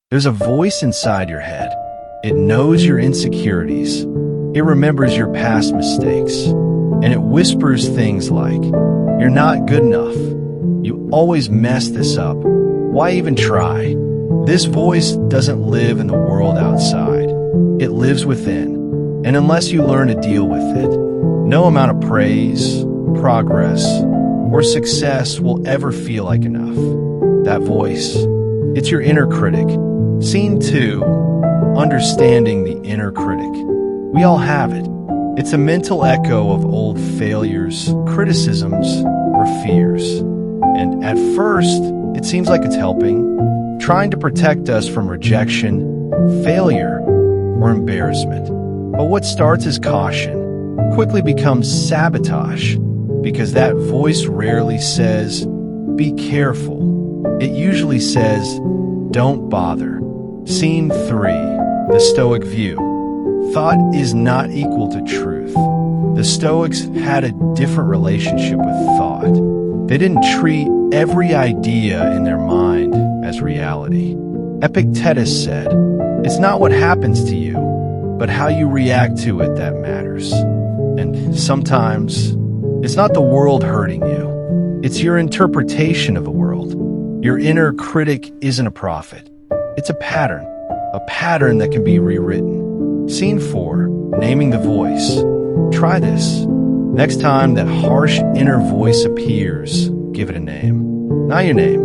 There's a voice inside your head. It knows your insecurities. It remembers your past mistakes. And it whispers things like, "You're not good enough. You always mess this up. Why even try?" This voice doesn't live in the world outside. It lives within. And unless you learn to deal with it, no amount of praise, progress, or success will ever feel like enough. That voice, it's your inner critic. Scene 2, understanding the inner critic. We all have it. It's a mental echo of old failures, criticisms, or fears. And at first, it seems like it's helping, trying to protect us from rejection, failure, or embarrassment. But what starts as caution quickly becomes sabotage, because that voice rarely says, "Be careful." It usually says, "Don't bother." Scene 3, the Stoic view. Thought is not equal to truth. The Stoics had a different relationship with thought. They didn't treat every idea in their mind as reality. Epictetus said, "It's not what happens to you, but how you react to it that matters." And sometimes, it's not the world hurting you. It's your interpretation of the world. Your inner critic isn't a prophet. It's a pattern that can be rewritten. Scene 4, naming the voice. Try this. Next time that harsh inner voice appears, give it a name. Not your name,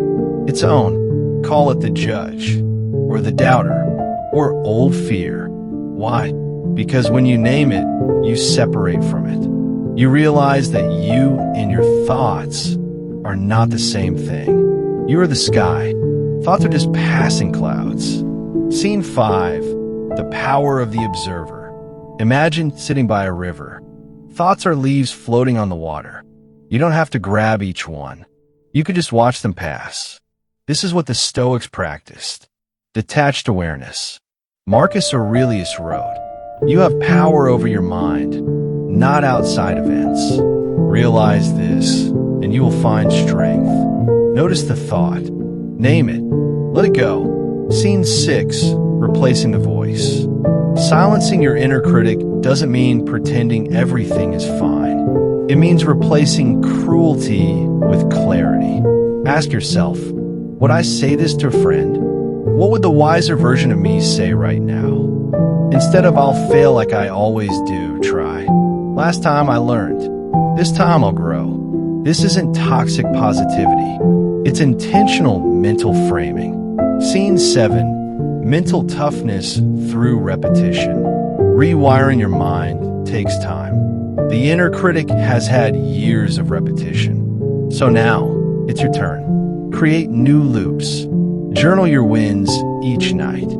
its own. Call it the judge, or the doubter, or old fear. Why? Because when you name it, you separate from it. You realize that you and your thoughts are not the same thing. You are the sky. Thoughts are just passing clouds. Scene 5, the power of the observer. Imagine sitting by a river. Thoughts are leaves floating on the water. You don't have to grab each one. You could just watch them pass. This is what the Stoics practiced. Detached awareness. Marcus Aurelius wrote, "You have power over your mind, not outside events. Realize this, and you will find strength." Notice the thought. Name it. Let it go. Scene 6, replacing the voice. Silencing your inner critic doesn't mean pretending everything is fine. It means replacing cruelty with clarity. Ask yourself, would I say this to a friend? What would the wiser version of me say right now? Instead of "I'll fail like I always do," try, "Last time I learned. This time I'll grow." This isn't toxic positivity. It's intentional mental framing. Scene 7, mental toughness through repetition. Rewiring your mind takes time. The inner critic has had years of repetition. So now, it's your turn. Create new loops. Journal your wins each night.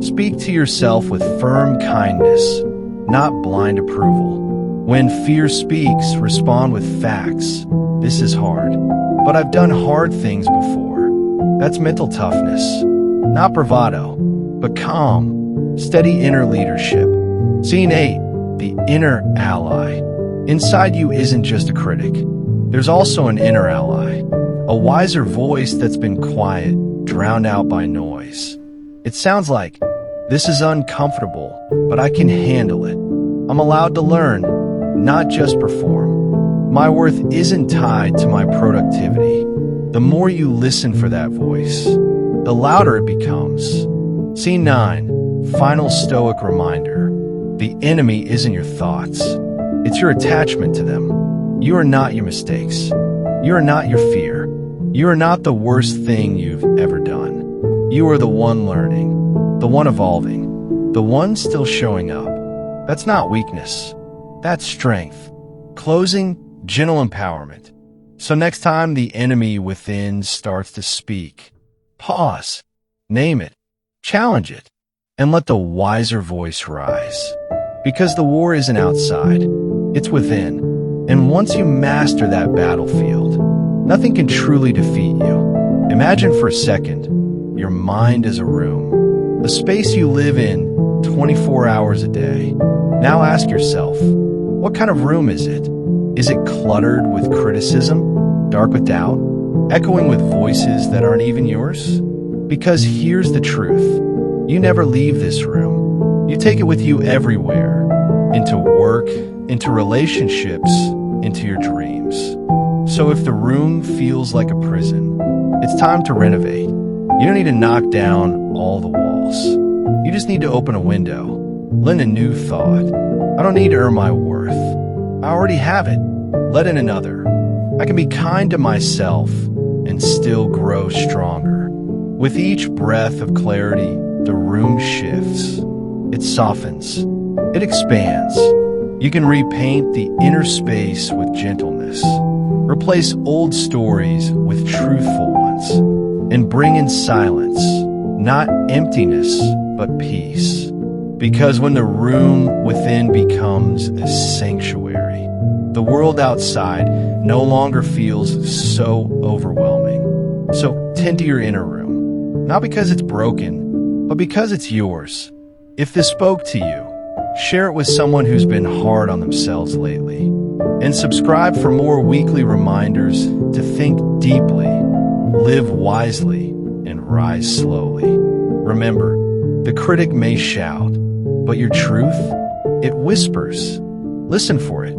Speak to yourself with firm kindness, not blind approval. When fear speaks, respond with facts. "This is hard, but I've done hard things before." That's mental toughness. Not bravado, but calm, steady inner leadership. Scene 8, the inner ally. Inside you isn't just a critic. There's also an inner ally, a wiser voice that's been quiet, drowned out by noise. It sounds like, "This is uncomfortable, but I can handle it. I'm allowed to learn, not just perform. My worth isn't tied to my productivity." The more you listen for that voice, the louder it becomes. Scene 9, final Stoic reminder. The enemy isn't your thoughts. It's your attachment to them. You are not your mistakes. You are not your fear. You are not the worst thing you've ever done. You are the one learning, the one evolving, the one still showing up. That's not weakness. That's strength. Closing, gentle empowerment. So next time the enemy within starts to speak, pause, name it, challenge it, and let the wiser voice rise. Because the war isn't outside, it's within. And once you master that battlefield, nothing can truly defeat you. Imagine for a second, your mind is a room, a space you live in 24 hours a day. Now ask yourself, what kind of room is it? Is it cluttered with criticism, dark with doubt, echoing with voices that aren't even yours? Because here's the truth. You never leave this room. You take it with you everywhere. Into work, into relationships, into your dreams. So if the room feels like a prison, it's time to renovate. You don't need to knock down all the walls. You just need to open a window, lend a new thought. I don't need to earn my worth. I already have it. Let in another. I can be kind to myself and still grow stronger. With each breath of clarity, the room shifts. It softens. It expands. You can repaint the inner space with gentleness. Replace old stories with truthful ones. And bring in silence, not emptiness, but peace. Because when the room within becomes a sanctuary, the world outside no longer feels so overwhelming. So tend to your inner room, not because it's broken, but because it's yours. If this spoke to you, share it with someone who's been hard on themselves lately. And subscribe for more weekly reminders to think deeply, live wisely, and rise slowly. Remember, the critic may shout, but your truth, it whispers. Listen for it.